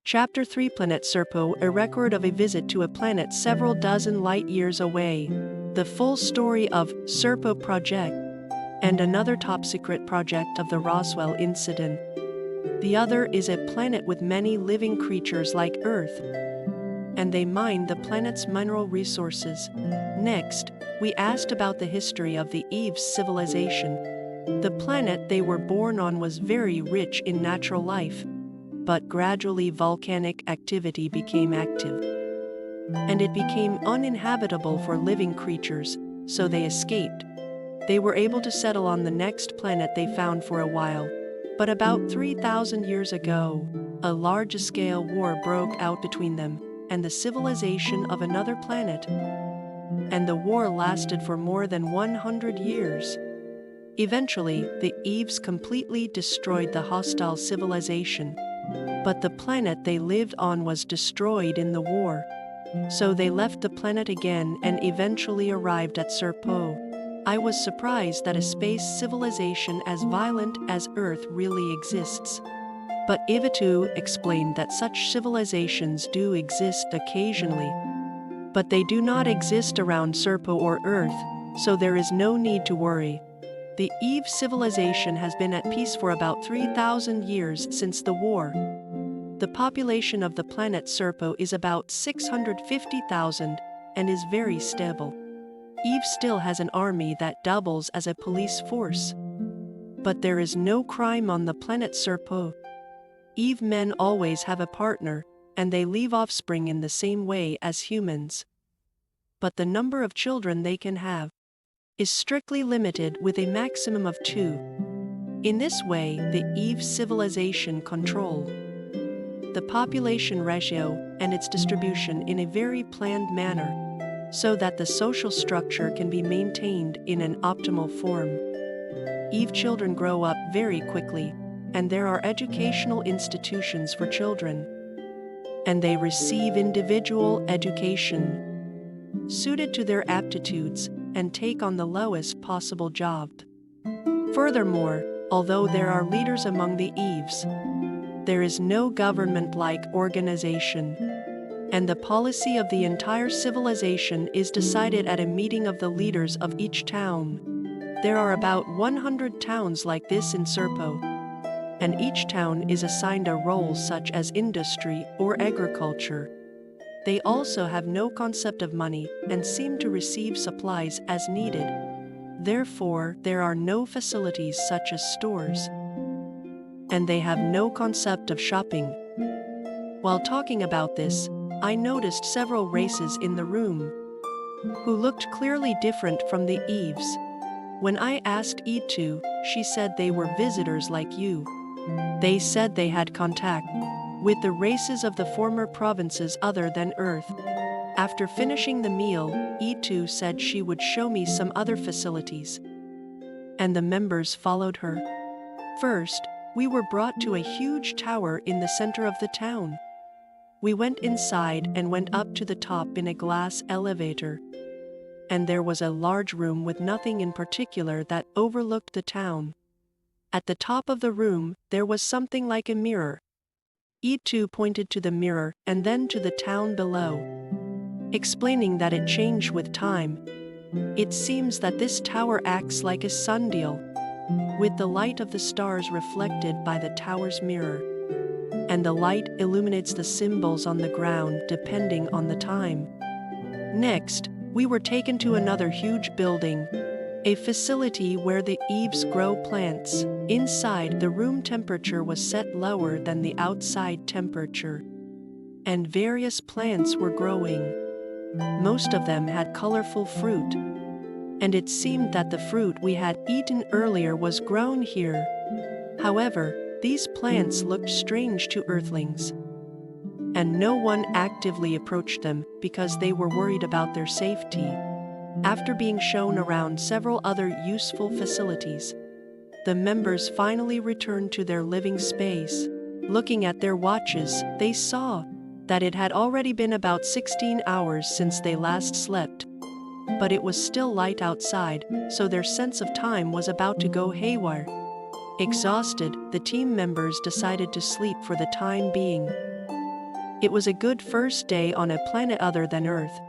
Chapter 3 Planet Serpo, a record of a visit to a planet several dozen light-years away. The full story of Serpo Project and another top-secret project of the Roswell incident. The other is a planet with many living creatures like Earth, and they mine the planet's mineral resources. Next, we asked about the history of the Eves civilization. The planet they were born on was very rich in natural life, but gradually volcanic activity became active, and it became uninhabitable for living creatures, so they escaped. They were able to settle on the next planet they found for a while, but about 3,000 years ago, a large-scale war broke out between them and the civilization of another planet, and the war lasted for more than 100 years. Eventually, the Eves completely destroyed the hostile civilization, but the planet they lived on was destroyed in the war. So they left the planet again and eventually arrived at Serpo. I was surprised that a space civilization as violent as Earth really exists. But Ivitu explained that such civilizations do exist occasionally, but they do not exist around Serpo or Earth, so there is no need to worry. The Eve civilization has been at peace for about 3,000 years since the war. The population of the planet Serpo is about 650,000 and is very stable. Eve still has an army that doubles as a police force. But there is no crime on the planet Serpo. Eve men always have a partner, and they leave offspring in the same way as humans. But the number of children they can have is strictly limited with a maximum of 2. In this way, the Eve civilization control the population ratio and its distribution in a very planned manner, so that the social structure can be maintained in an optimal form. Eve children grow up very quickly, and there are educational institutions for children, and they receive individual education suited to their aptitudes and take on the lowest possible job. Furthermore, although there are leaders among the Eves, there is no government-like organization, and the policy of the entire civilization is decided at a meeting of the leaders of each town. There are about 100 towns like this in Serpo, and each town is assigned a role such as industry or agriculture. They also have no concept of money and seem to receive supplies as needed. Therefore, there are no facilities such as stores, and they have no concept of shopping. While talking about this, I noticed several races in the room who looked clearly different from the Eves. When I asked Itu, she said they were visitors like you. They said they had contact with the races of the former provinces other than Earth. After finishing the meal, Itu said she would show me some other facilities, and the members followed her. First, we were brought to a huge tower in the center of the town. We went inside and went up to the top in a glass elevator, and there was a large room with nothing in particular that overlooked the town. At the top of the room, there was something like a mirror. E2 pointed to the mirror and then to the town below, explaining that it changed with time. It seems that this tower acts like a sundial, with the light of the stars reflected by the tower's mirror, and the light illuminates the symbols on the ground depending on the time. Next, we were taken to another huge building, a facility where the Eves grow plants. Inside, the room temperature was set lower than the outside temperature, and various plants were growing. Most of them had colorful fruit, and it seemed that the fruit we had eaten earlier was grown here. However, these plants looked strange to Earthlings, and no one actively approached them because they were worried about their safety. After being shown around several other useful facilities, the members finally returned to their living space. Looking at their watches, they saw that it had already been about 16 hours since they last slept. But it was still light outside, so their sense of time was about to go haywire. Exhausted, the team members decided to sleep for the time being. It was a good first day on a planet other than Earth.